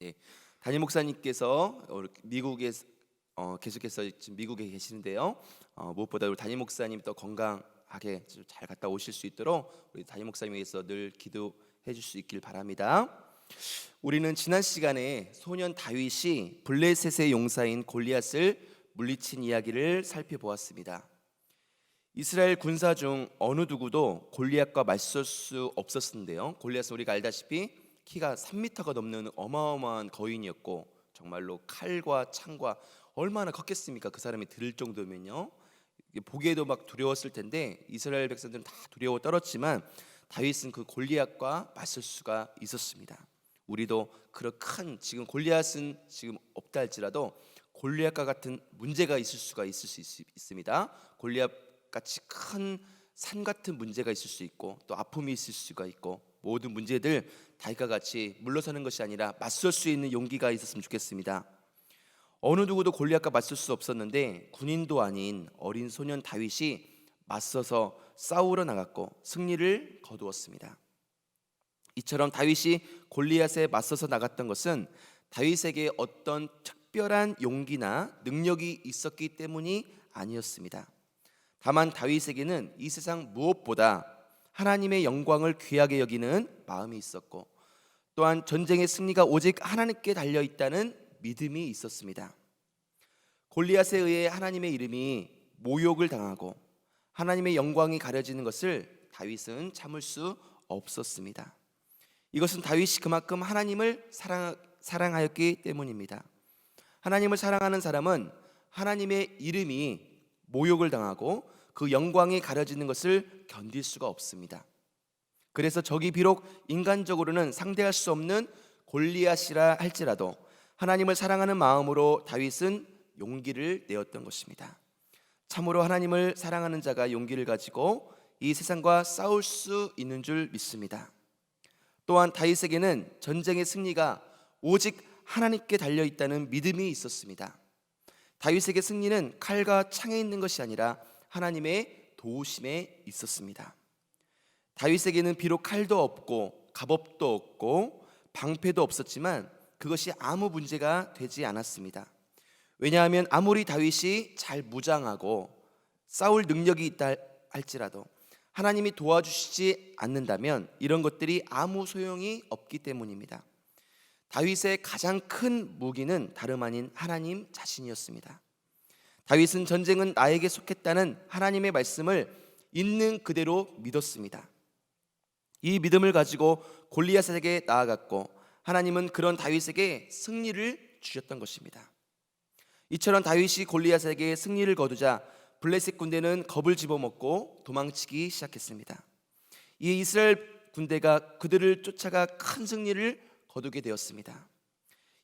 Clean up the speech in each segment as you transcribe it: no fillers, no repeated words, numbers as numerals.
예, 담임 목사님께서 미국에 계속해서 지금 미국에 계시는데요. 무엇보다 우리 담임 목사님 또 건강하게 잘 갔다 오실 수 있도록 우리 담임 목사님 위해서 늘 기도해 줄 수 있길 바랍니다. 우리는 지난 시간에 소년 다윗이 블레셋의 용사인 골리앗을 물리친 이야기를 살펴보았습니다. 이스라엘 군사 중 어느 누구도 골리앗과 맞설 수 없었는데요. 골리앗은 우리가 알다시피 키가 3m가 넘는 어마어마한 거인이었고 정말로 칼과 창과 얼마나 컸겠습니까? 그 사람이 들을 정도면요. 보기에도 막 두려웠을 텐데 이스라엘 백성들은 다 두려워 떨었지만 다윗은 그 골리앗과 맞설 수가 있었습니다. 우리도 그런 큰 지금 골리앗은 지금 없다 할지라도 골리앗과 같은 문제가 있을 수 있습니다. 골리앗 같이 큰 산 같은 문제가 있을 수 있고 또 아픔이 있을 수가 있고 모든 문제들 다윗과 같이 물러서는 것이 아니라 맞설 수 있는 용기가 있었으면 좋겠습니다. 어느 누구도 골리앗과 맞설 수 없었는데 군인도 아닌 어린 소년 다윗이 맞서서 싸우러 나갔고 승리를 거두었습니다. 이처럼 다윗이 골리앗에 맞서서 나갔던 것은 다윗에게 어떤 특별한 용기나 능력이 있었기 때문이 아니었습니다. 다만 다윗에게는 이 세상 무엇보다 하나님의 영광을 귀하게 여기는 마음이 있었고 또한 전쟁의 승리가 오직 하나님께 달려 있다는 믿음이 있었습니다. 골리앗에 의해 하나님의 이름이 모욕을 당하고 하나님의 영광이 가려지는 것을 다윗은 참을 수 없었습니다. 이것은 다윗이 그만큼 하나님을 사랑하였기 때문입니다. 하나님을 사랑하는 사람은 하나님의 이름이 모욕을 당하고 그 영광이 가려지는 것을 견딜 수가 없습니다. 그래서 적이 비록 인간적으로는 상대할 수 없는 골리앗이라 할지라도 하나님을 사랑하는 마음으로 다윗은 용기를 내었던 것입니다. 참으로 하나님을 사랑하는 자가 용기를 가지고 이 세상과 싸울 수 있는 줄 믿습니다. 또한 다윗에게는 전쟁의 승리가 오직 하나님께 달려 있다는 믿음이 있었습니다. 다윗에게 승리는 칼과 창에 있는 것이 아니라 하나님의 도우심에 있었습니다. 다윗에게는 비록 칼도 없고 갑옷도 없고 방패도 없었지만 그것이 아무 문제가 되지 않았습니다. 왜냐하면 아무리 다윗이 잘 무장하고 싸울 능력이 있다 할지라도 하나님이 도와주시지 않는다면 이런 것들이 아무 소용이 없기 때문입니다. 다윗의 가장 큰 무기는 다름 아닌 하나님 자신이었습니다. 다윗은 전쟁은 나에게 속했다는 하나님의 말씀을 있는 그대로 믿었습니다. 이 믿음을 가지고 골리앗에게 나아갔고 하나님은 그런 다윗에게 승리를 주셨던 것입니다. 이처럼 다윗이 골리앗에게 승리를 거두자 블레셋 군대는 겁을 집어먹고 도망치기 시작했습니다. 이 이스라엘 군대가 그들을 쫓아가 큰 승리를 거두게 되었습니다.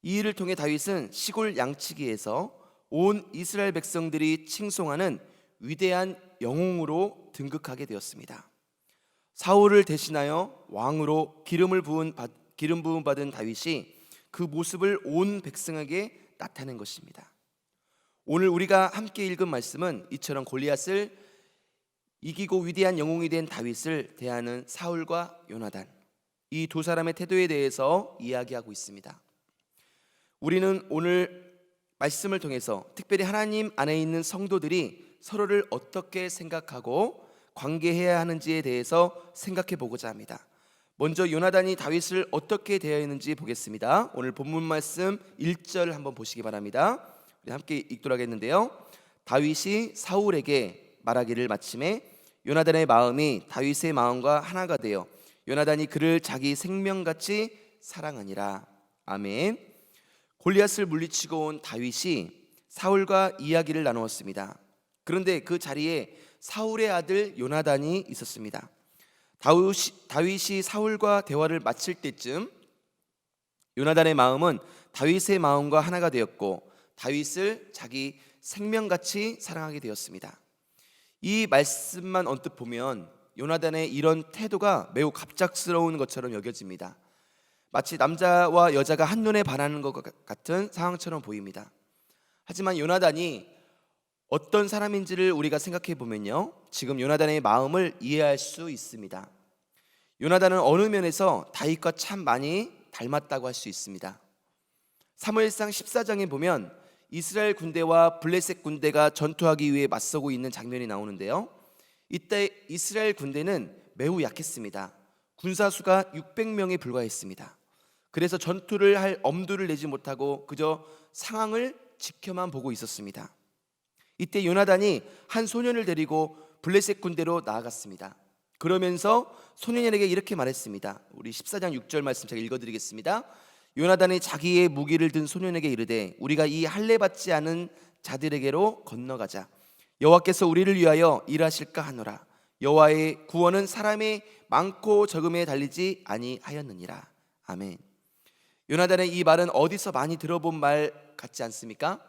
이 일을 통해 다윗은 시골 양치기에서 온 이스라엘 백성들이 칭송하는 위대한 영웅으로 등극하게 되었습니다. 사울을 대신하여 왕으로 기름 부음 받은 다윗이 그 모습을 온 백성에게 나타낸 것입니다. 오늘 우리가 함께 읽은 말씀은 이처럼 골리앗을 이기고 위대한 영웅이 된 다윗을 대하는 사울과 요나단, 이 두 사람의 태도에 대해서 이야기하고 있습니다. 우리는 오늘 말씀을 통해서 특별히 하나님 안에 있는 성도들이 서로를 어떻게 생각하고 관계해야 하는지에 대해서 생각해 보고자 합니다. 먼저 요나단이 다윗을 어떻게 대하였는지 보겠습니다. 오늘 본문 말씀 1절 한번 보시기 바랍니다. 우리 함께 읽도록 하겠는데요. 다윗이 사울에게 말하기를 마침에 요나단의 마음이 다윗의 마음과 하나가 되어 요나단이 그를 자기 생명같이 사랑하니라. 아멘. 골리앗을 물리치고 온 다윗이 사울과 이야기를 나누었습니다. 그런데 그 자리에 사울의 아들 요나단이 있었습니다. 다윗이 사울과 대화를 마칠 때쯤 요나단의 마음은 다윗의 마음과 하나가 되었고 다윗을 자기 생명같이 사랑하게 되었습니다. 이 말씀만 언뜻 보면 요나단의 이런 태도가 매우 갑작스러운 것처럼 여겨집니다. 마치 남자와 여자가 한눈에 반하는 것 같은 상황처럼 보입니다. 하지만 요나단이 어떤 사람인지를 우리가 생각해 보면요, 지금 요나단의 마음을 이해할 수 있습니다. 요나단은 어느 면에서 다윗과 참 많이 닮았다고 할 수 있습니다. 사무엘상 14장에 보면 이스라엘 군대와 블레셋 군대가 전투하기 위해 맞서고 있는 장면이 나오는데요. 이때 이스라엘 군대는 매우 약했습니다. 군사수가 600명에 불과했습니다. 그래서 전투를 할 엄두를 내지 못하고 그저 상황을 지켜만 보고 있었습니다. 이때 요나단이 한 소년을 데리고 블레셋 군대로 나아갔습니다. 그러면서 소년에게 이렇게 말했습니다. 우리 14장 6절 말씀 제가 읽어드리겠습니다. 요나단이 자기의 무기를 든 소년에게 이르되 우리가 이 할례 받지 않은 자들에게로 건너가자. 여호와께서 우리를 위하여 일하실까 하노라. 여호와의 구원은 사람의 많고 적음에 달리지 아니하였느니라. 아멘. 요나단의 이 말은 어디서 많이 들어본 말 같지 않습니까?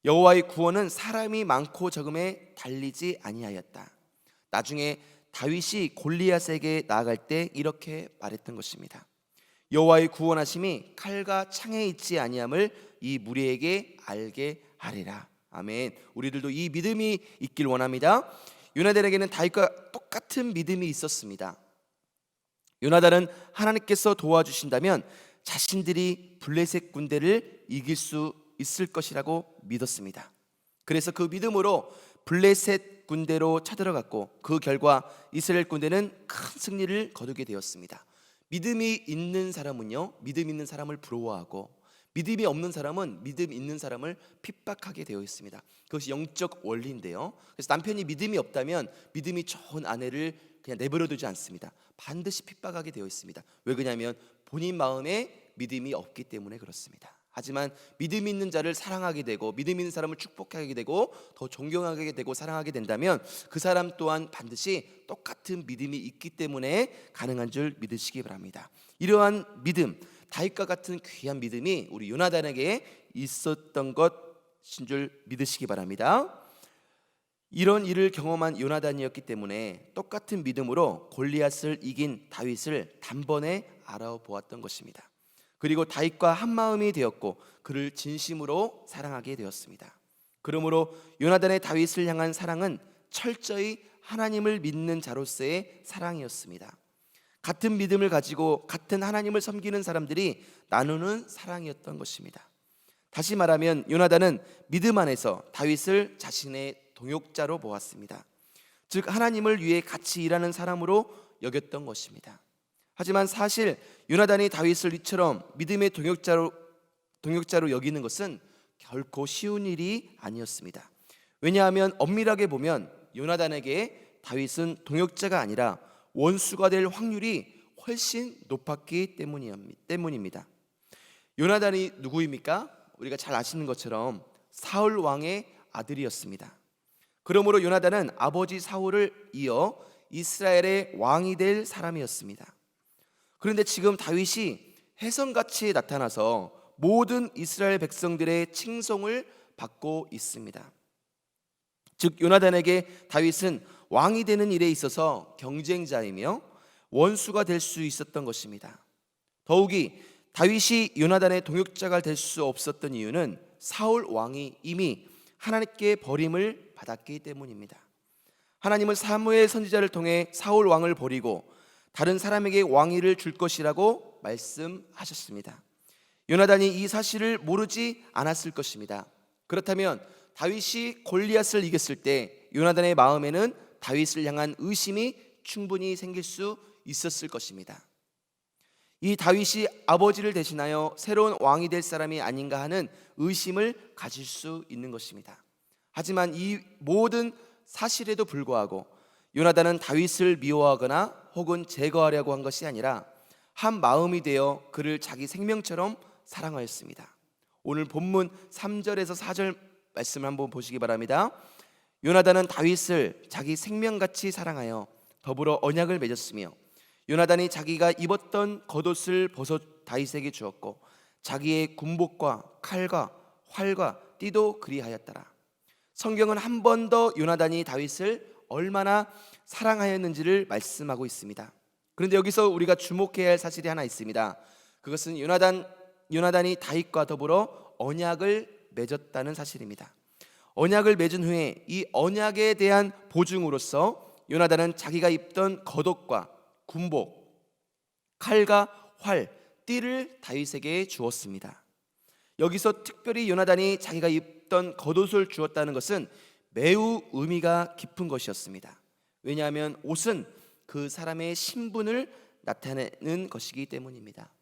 여호와의 구원은 사람이 많고 적음에 달리지 아니하였다. 나중에 다윗이 골리앗에게 나아갈 때 이렇게 말했던 것입니다. 여호와의 구원하심이 칼과 창에 있지 아니함을 이 무리에게 알게 하리라. 아멘. 우리들도 이 믿음이 있길 원합니다. 요나단에게는 다윗과 똑같은 믿음이 있었습니다. 요나단은 하나님께서 도와주신다면 자신들이 블레셋 군대를 이길 수 있을 것이라고 믿었습니다. 그래서 그 믿음으로 블레셋 군대로 쳐들어갔고 그 결과 이스라엘 군대는 큰 승리를 거두게 되었습니다. 믿음이 있는 사람은요, 믿음 있는 사람을 부러워하고 믿음이 없는 사람은 믿음 있는 사람을 핍박하게 되어 있습니다. 그것이 영적 원리인데요. 그래서 남편이 믿음이 없다면 믿음이 좋은 아내를 그냥 내버려두지 않습니다. 반드시 핍박하게 되어 있습니다. 왜 그러냐면 본인 마음에 믿음이 없기 때문에 그렇습니다. 하지만 믿음 있는 자를 사랑하게 되고 믿음 있는 사람을 축복하게 되고 더 존경하게 되고 사랑하게 된다면 그 사람 또한 반드시 똑같은 믿음이 있기 때문에 가능한 줄 믿으시기 바랍니다. 이러한 믿음, 다윗과 같은 귀한 믿음이 우리 요나단에게 있었던 것인 줄 믿으시기 바랍니다. 이런 일을 경험한 요나단이었기 때문에 똑같은 믿음으로 골리앗을 이긴 다윗을 단번에 알아보았던 것입니다. 그리고 다윗과 한마음이 되었고 그를 진심으로 사랑하게 되었습니다. 그러므로 요나단의 다윗을 향한 사랑은 철저히 하나님을 믿는 자로서의 사랑이었습니다. 같은 믿음을 가지고 같은 하나님을 섬기는 사람들이 나누는 사랑이었던 것입니다. 다시 말하면 요나단은 믿음 안에서 다윗을 자신의 동역자로 보았습니다. 즉 하나님을 위해 같이 일하는 사람으로 여겼던 것입니다. 하지만 사실 요나단이 다윗을 이처럼 믿음의 동역자로 여기는 것은 결코 쉬운 일이 아니었습니다. 왜냐하면 엄밀하게 보면 요나단에게 다윗은 동역자가 아니라 원수가 될 확률이 훨씬 높았기 때문입니다. 요나단이 누구입니까? 우리가 잘 아시는 것처럼 사울 왕의 아들이었습니다. 그러므로 요나단은 아버지 사울을 이어 이스라엘의 왕이 될 사람이었습니다. 그런데 지금 다윗이 혜성같이 나타나서 모든 이스라엘 백성들의 칭송을 받고 있습니다. 즉 요나단에게 다윗은 왕이 되는 일에 있어서 경쟁자이며 원수가 될 수 있었던 것입니다. 더욱이 다윗이 요나단의 동역자가 될 수 없었던 이유는 사울 왕이 이미 하나님께 버림을 받았기 때문입니다. 하나님은 사무엘 선지자를 통해 사울 왕을 버리고 다른 사람에게 왕위를 줄 것이라고 말씀하셨습니다. 요나단이 이 사실을 모르지 않았을 것입니다. 그렇다면 다윗이 골리앗을 이겼을 때 요나단의 마음에는 다윗을 향한 의심이 충분히 생길 수 있었을 것입니다. 이 다윗이 아버지를 대신하여 새로운 왕이 될 사람이 아닌가 하는 의심을 가질 수 있는 것입니다. 하지만 이 모든 사실에도 불구하고 요나단은 다윗을 미워하거나 혹은 제거하려고 한 것이 아니라 한 마음이 되어 그를 자기 생명처럼 사랑하였습니다. 오늘 본문 3절에서 4절 말씀을 한번 보시기 바랍니다. 요나단은 다윗을 자기 생명같이 사랑하여 더불어 언약을 맺었으며 요나단이 자기가 입었던 겉옷을 벗어 다윗에게 주었고 자기의 군복과 칼과 활과 띠도 그리하였더라. 성경은 한 번 더 요나단이 다윗을 얼마나 사랑하였는지를 말씀하고 있습니다. 그런데 여기서 우리가 주목해야 할 사실이 하나 있습니다. 그것은 요나단이 다윗과 더불어 언약을 맺었다는 사실입니다. 언약을 맺은 후에 이 언약에 대한 보증으로서 요나단은 자기가 입던 겉옷과 군복, 칼과 활, 띠를 다윗에게 주었습니다. 여기서 특별히 요나단이 자기가 입던 겉옷을 주었다는 것은 매우 의미가 깊은 것이었습니다. 왜냐하면 옷은 그 사람의 신분을 나타내는 것이기 때문입니다.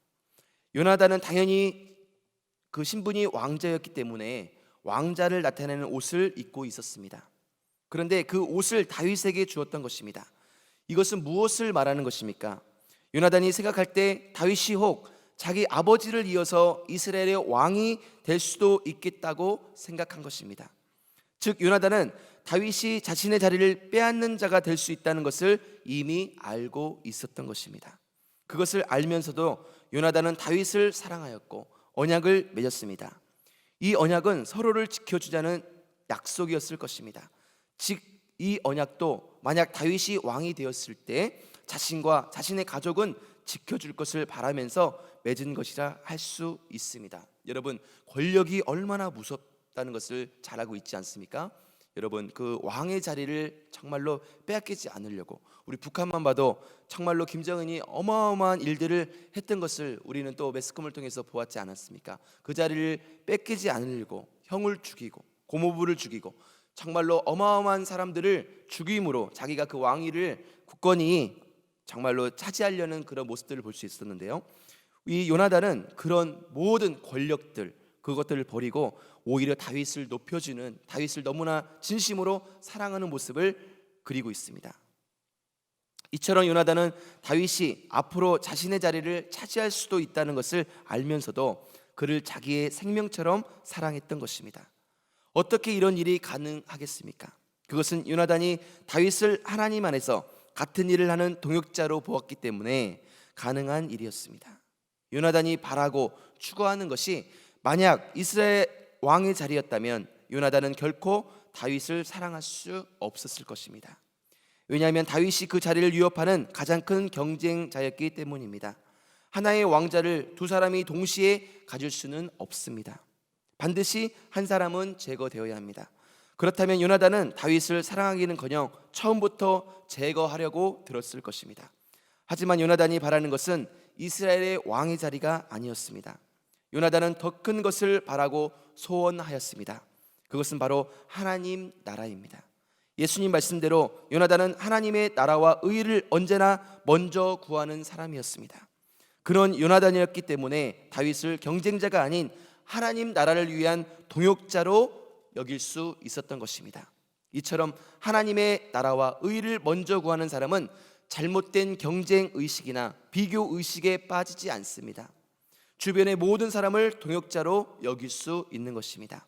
요나단은 당연히 그 신분이 왕자였기 때문에 왕자를 나타내는 옷을 입고 있었습니다. 그런데 그 옷을 다윗에게 주었던 것입니다. 이것은 무엇을 말하는 것입니까? 요나단이 생각할 때 다윗이 혹 자기 아버지를 이어서 이스라엘의 왕이 될 수도 있겠다고 생각한 것입니다. 즉 요나단은 다윗이 자신의 자리를 빼앗는 자가 될 수 있다는 것을 이미 알고 있었던 것입니다. 그것을 알면서도 요나단은 다윗을 사랑하였고 언약을 맺었습니다. 이 언약은 서로를 지켜주자는 약속이었을 것입니다. 즉 이 언약도 만약 다윗이 왕이 되었을 때 자신과 자신의 가족은 지켜줄 것을 바라면서 맺은 것이라 할 수 있습니다. 여러분, 권력이 얼마나 무섭다는 것을 잘 알고 있지 않습니까? 여러분, 그 왕의 자리를 정말로 빼앗기지 않으려고, 우리 북한만 봐도 정말로 김정은이 어마어마한 일들을 했던 것을 우리는 또 매스컴을 통해서 보았지 않았습니까? 그 자리를 뺏기지 않으려고 형을 죽이고 고모부를 죽이고 정말로 어마어마한 사람들을 죽임으로 자기가 그 왕위를 굳건히 정말로 차지하려는 그런 모습들을 볼 수 있었는데요. 이 요나단은 그런 모든 권력들, 그것들을 버리고 오히려 다윗을 높여주는, 다윗을 너무나 진심으로 사랑하는 모습을 그리고 있습니다. 이처럼 요나단은 다윗이 앞으로 자신의 자리를 차지할 수도 있다는 것을 알면서도 그를 자기의 생명처럼 사랑했던 것입니다. 어떻게 이런 일이 가능하겠습니까? 그것은 요나단이 다윗을 하나님 안에서 같은 일을 하는 동역자로 보았기 때문에 가능한 일이었습니다. 요나단이 바라고 추구하는 것이 만약 이스라엘 왕의 자리였다면 요나단은 결코 다윗을 사랑할 수 없었을 것입니다. 왜냐하면 다윗이 그 자리를 위협하는 가장 큰 경쟁자였기 때문입니다. 하나의 왕자를 두 사람이 동시에 가질 수는 없습니다. 반드시 한 사람은 제거되어야 합니다. 그렇다면 요나단은 다윗을 사랑하기는커녕 처음부터 제거하려고 들었을 것입니다. 하지만 요나단이 바라는 것은 이스라엘의 왕의 자리가 아니었습니다. 요나단은 더 큰 것을 바라고 소원하였습니다. 그것은 바로 하나님 나라입니다. 예수님 말씀대로 요나단은 하나님의 나라와 의를 언제나 먼저 구하는 사람이었습니다. 그런 요나단이었기 때문에 다윗을 경쟁자가 아닌 하나님 나라를 위한 동역자로 여길 수 있었던 것입니다. 이처럼 하나님의 나라와 의를 먼저 구하는 사람은 잘못된 경쟁 의식이나 비교 의식에 빠지지 않습니다. 주변의 모든 사람을 동역자로 여길 수 있는 것입니다.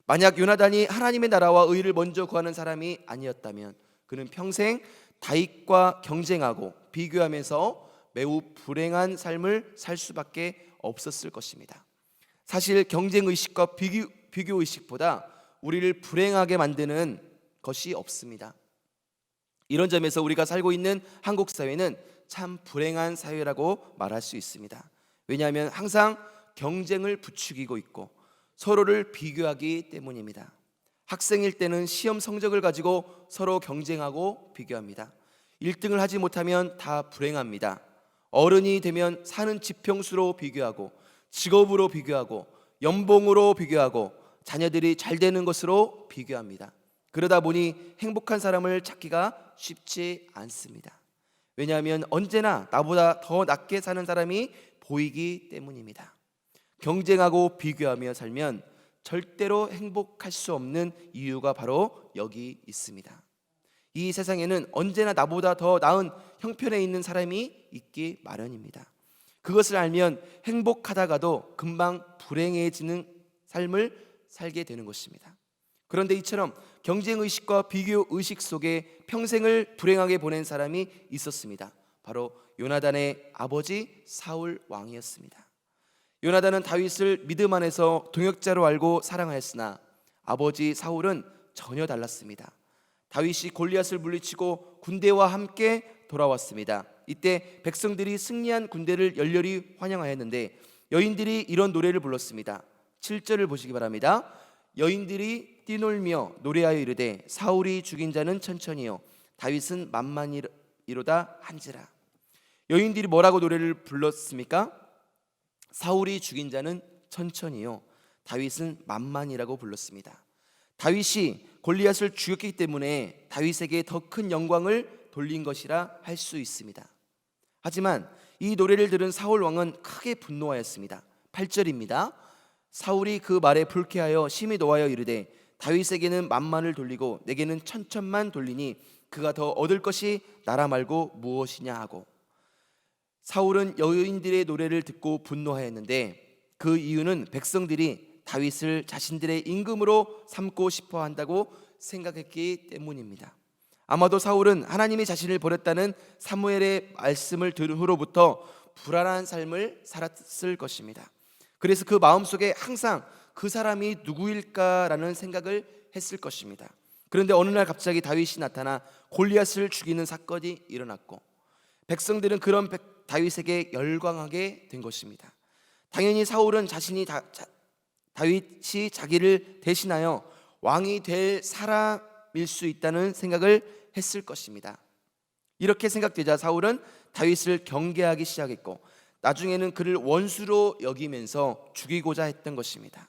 만약 요나단이 하나님의 나라와 의를 먼저 구하는 사람이 아니었다면 그는 평생 다윗과 경쟁하고 비교하면서 매우 불행한 삶을 살 수밖에 없었을 것입니다. 사실 경쟁의식과 비교의식보다 우리를 불행하게 만드는 것이 없습니다. 이런 점에서 우리가 살고 있는 한국 사회는 참 불행한 사회라고 말할 수 있습니다. 왜냐하면 항상 경쟁을 부추기고 있고 서로를 비교하기 때문입니다. 학생일 때는 시험 성적을 가지고 서로 경쟁하고 비교합니다. 1등을 하지 못하면 다 불행합니다. 어른이 되면 사는 지평수로 비교하고 직업으로 비교하고 연봉으로 비교하고 자녀들이 잘 되는 것으로 비교합니다. 그러다 보니 행복한 사람을 찾기가 쉽지 않습니다. 왜냐하면 언제나 나보다 더 낫게 사는 사람이 보이기 때문입니다. 경쟁하고 비교하며 살면 절대로 행복할 수 없는 이유가 바로 여기 있습니다. 이 세상에는 언제나 나보다 더 나은 형편에 있는 사람이 있기 마련입니다. 그것을 알면 행복하다가도 금방 불행해지는 삶을 살게 되는 것입니다. 그런데 이처럼 경쟁의식과 비교의식 속에 평생을 불행하게 보낸 사람이 있었습니다. 바로 요나단의 아버지 사울 왕이었습니다. 요나단은 다윗을 믿음 안에서 동역자로 알고 사랑하였으나 아버지 사울은 전혀 달랐습니다. 다윗이 골리앗을 물리치고 군대와 함께 돌아왔습니다. 이때 백성들이 승리한 군대를 열렬히 환영하였는데 여인들이 이런 노래를 불렀습니다. 7절을 보시기 바랍니다. 여인들이 뛰놀며 노래하여 이르되 사울이 죽인 자는 천천히요 다윗은 만만이로다 한지라. 여인들이 뭐라고 노래를 불렀습니까? 사울이 죽인 자는 천천히요 다윗은 만만이라고 불렀습니다. 다윗이 골리앗을 죽였기 때문에 다윗에게 더 큰 영광을 돌린 것이라 할 수 있습니다. 하지만 이 노래를 들은 사울 왕은 크게 분노하였습니다. 8절입니다. 사울이 그 말에 불쾌하여 심히 노하여 이르되 다윗에게는 만만을 돌리고 내게는 천천만 돌리니 그가 더 얻을 것이 나라 말고 무엇이냐 하고. 사울은 여인들의 노래를 듣고 분노하였는데 그 이유는 백성들이 다윗을 자신들의 임금으로 삼고 싶어 한다고 생각했기 때문입니다. 아마도 사울은 하나님이 자신을 버렸다는 사무엘의 말씀을 들은 후로부터 불안한 삶을 살았을 것입니다. 그래서 그 마음속에 항상 그 사람이 누구일까라는 생각을 했을 것입니다. 그런데 어느 날 갑자기 다윗이 나타나 골리앗을 죽이는 사건이 일어났고 백성들은 그런 다윗에게 열광하게 된 것입니다. 당연히 사울은 자신이 다윗이 자기를 대신하여 왕이 될 사람일 수 있다는 생각을 했을 것입니다. 이렇게 생각되자 사울은 다윗을 경계하기 시작했고 나중에는 그를 원수로 여기면서 죽이고자 했던 것입니다.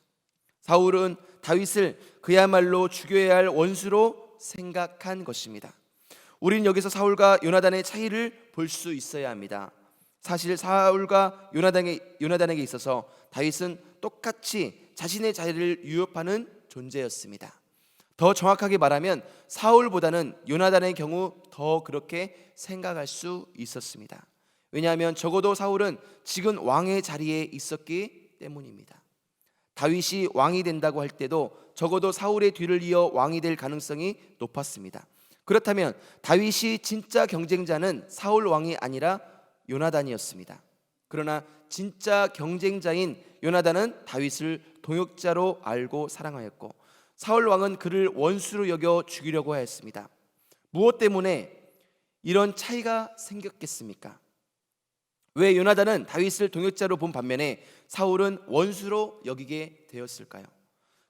사울은 다윗을 그야말로 죽여야 할 원수로 생각한 것입니다. 우린 여기서 사울과 요나단의 차이를 볼 수 있어야 합니다. 사실 사울과 요나단에게 있어서 다윗은 똑같이 자신의 자리를 위협하는 존재였습니다. 더 정확하게 말하면 사울보다는 요나단의 경우 더 그렇게 생각할 수 있었습니다. 왜냐하면 적어도 사울은 지금 왕의 자리에 있었기 때문입니다. 다윗이 왕이 된다고 할 때도 적어도 사울의 뒤를 이어 왕이 될 가능성이 높았습니다. 그렇다면 다윗이 진짜 경쟁자는 사울 왕이 아니라 요나단이었습니다. 그러나 진짜 경쟁자인 요나단은 다윗을 동역자로 알고 사랑하였고 사울 왕은 그를 원수로 여겨 죽이려고 하였습니다. 무엇 때문에 이런 차이가 생겼겠습니까? 왜 요나단은 다윗을 동역자로 본 반면에 사울은 원수로 여기게 되었을까요?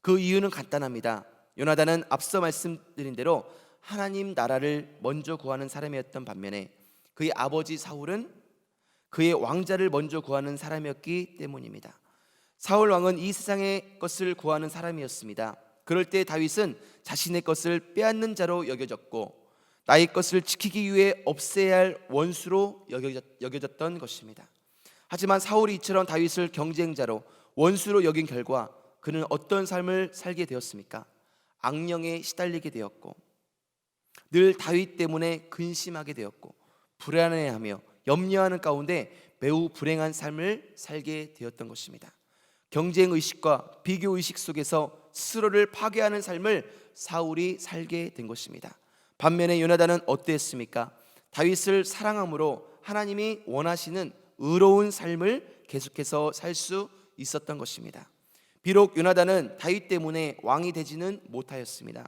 그 이유는 간단합니다. 요나단은 앞서 말씀드린 대로 하나님 나라를 먼저 구하는 사람이었던 반면에 그의 아버지 사울은 그의 왕자를 먼저 구하는 사람이었기 때문입니다. 사울 왕은 이 세상의 것을 구하는 사람이었습니다. 그럴 때 다윗은 자신의 것을 빼앗는 자로 여겨졌고 나의 것을 지키기 위해 없애야 할 원수로 여겨졌던 것입니다. 하지만 사울이 이처럼 다윗을 경쟁자로 원수로 여긴 결과 그는 어떤 삶을 살게 되었습니까? 악령에 시달리게 되었고 늘 다윗 때문에 근심하게 되었고 불안해하며 염려하는 가운데 매우 불행한 삶을 살게 되었던 것입니다. 경쟁의식과 비교의식 속에서 스스로를 파괴하는 삶을 사울이 살게 된 것입니다. 반면에 요나단은 어땠습니까? 다윗을 사랑함으로 하나님이 원하시는 의로운 삶을 계속해서 살 수 있었던 것입니다. 비록 요나단은 다윗 때문에 왕이 되지는 못하였습니다.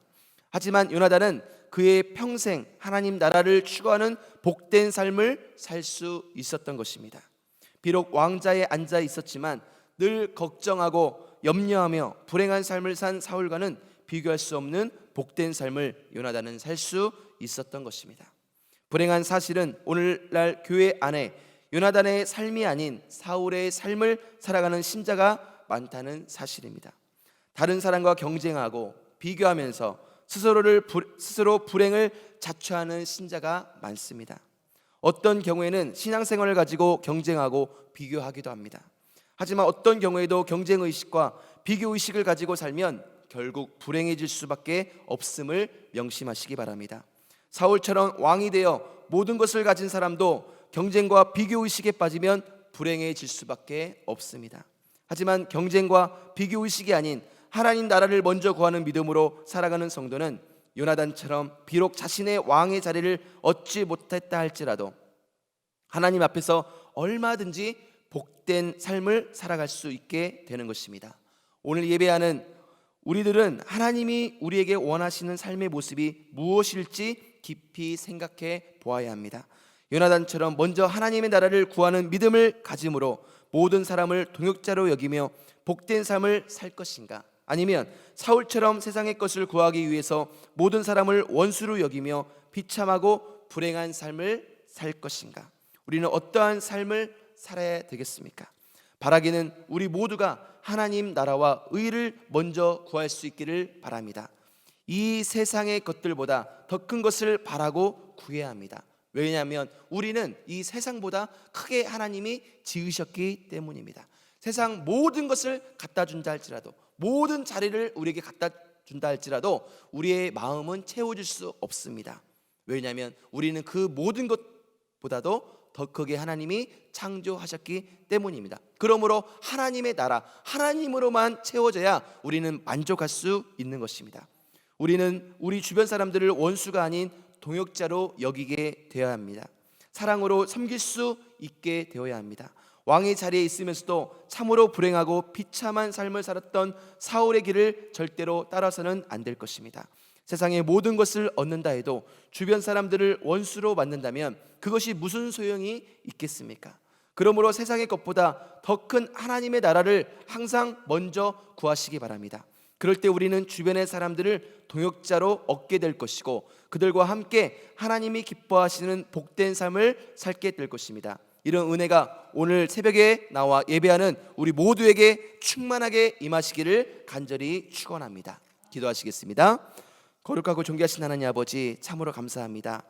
하지만 요나단은 그의 평생 하나님 나라를 추구하는 복된 삶을 살 수 있었던 것입니다. 비록 왕자에 앉아 있었지만 늘 걱정하고 염려하며 불행한 삶을 산 사울과는 비교할 수 없는 복된 삶을 요나단은 살 수 있었던 것입니다. 불행한 사실은 오늘날 교회 안에 요나단의 삶이 아닌 사울의 삶을 살아가는 신자가 많다는 사실입니다. 다른 사람과 경쟁하고 비교하면서 스스로 불행을 자초하는 신자가 많습니다. 어떤 경우에는 신앙생활을 가지고 경쟁하고 비교하기도 합니다. 하지만 어떤 경우에도 경쟁의식과 비교의식을 가지고 살면 결국 불행해질 수밖에 없음을 명심하시기 바랍니다. 사울처럼 왕이 되어 모든 것을 가진 사람도 경쟁과 비교의식에 빠지면 불행해질 수밖에 없습니다. 하지만 경쟁과 비교의식이 아닌 하나님 나라를 먼저 구하는 믿음으로 살아가는 성도는 요나단처럼 비록 자신의 왕의 자리를 얻지 못했다 할지라도 하나님 앞에서 얼마든지 복된 삶을 살아갈 수 있게 되는 것입니다. 오늘 예배하는 우리들은 하나님이 우리에게 원하시는 삶의 모습이 무엇일지 깊이 생각해 보아야 합니다. 요나단처럼 먼저 하나님의 나라를 구하는 믿음을 가짐으로 모든 사람을 동역자로 여기며 복된 삶을 살 것인가? 아니면 사울처럼 세상의 것을 구하기 위해서 모든 사람을 원수로 여기며 비참하고 불행한 삶을 살 것인가? 우리는 어떠한 삶을 살아야 되겠습니까? 바라기는 우리 모두가 하나님 나라와 의를 먼저 구할 수 있기를 바랍니다. 이 세상의 것들보다 더 큰 것을 바라고 구해야 합니다. 왜냐하면 우리는 이 세상보다 크게 하나님이 지으셨기 때문입니다. 세상 모든 것을 갖다 준다 할지라도, 모든 자리를 우리에게 갖다 준다 할지라도 우리의 마음은 채워질 수 없습니다. 왜냐하면 우리는 그 모든 것보다도 더 크게 하나님이 창조하셨기 때문입니다. 그러므로 하나님의 나라, 하나님으로만 채워져야 우리는 만족할 수 있는 것입니다. 우리는 우리 주변 사람들을 원수가 아닌 동역자로 여기게 되어야 합니다. 사랑으로 섬길 수 있게 되어야 합니다. 왕의 자리에 있으면서도 참으로 불행하고 비참한 삶을 살았던 사울의 길을 절대로 따라서는 안 될 것입니다. 세상의 모든 것을 얻는다 해도 주변 사람들을 원수로 만든다면 그것이 무슨 소용이 있겠습니까? 그러므로 세상의 것보다 더 큰 하나님의 나라를 항상 먼저 구하시기 바랍니다. 그럴 때 우리는 주변의 사람들을 동역자로 얻게 될 것이고 그들과 함께 하나님이 기뻐하시는 복된 삶을 살게 될 것입니다. 이런 은혜가 오늘 새벽에 나와 예배하는 우리 모두에게 충만하게 임하시기를 간절히 축원합니다. 기도하시겠습니다. 거룩하고 존귀하신 하나님 아버지, 참으로 감사합니다.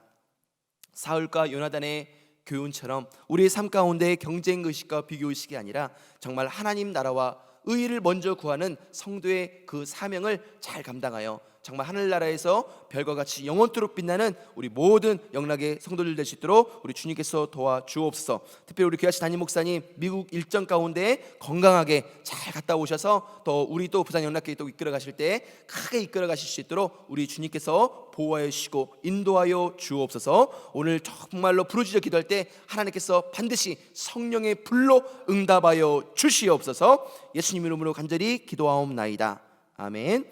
사울과 요나단의 교훈처럼 우리의 삶 가운데 경쟁의식과 비교의식이 아니라 정말 하나님 나라와 의의를 먼저 구하는 성도의 그 사명을 잘 감당하여 정말 하늘나라에서 별과 같이 영원토록 빛나는 우리 모든 영락의 성도들 될 수 있도록 우리 주님께서 도와주옵소서. 특별히 우리 귀하신 담임 목사님 미국 일정 가운데 건강하게 잘 갔다 오셔서 또 우리 또 부산 영락교회 또 이끌어 가실 때 크게 이끌어 가실 수 있도록 우리 주님께서 보호하여 주시고 인도하여 주옵소서. 오늘 정말로 부르짖어 기도할 때 하나님께서 반드시 성령의 불로 응답하여 주시옵소서. 예수님 이름으로 간절히 기도하옵나이다. 아멘.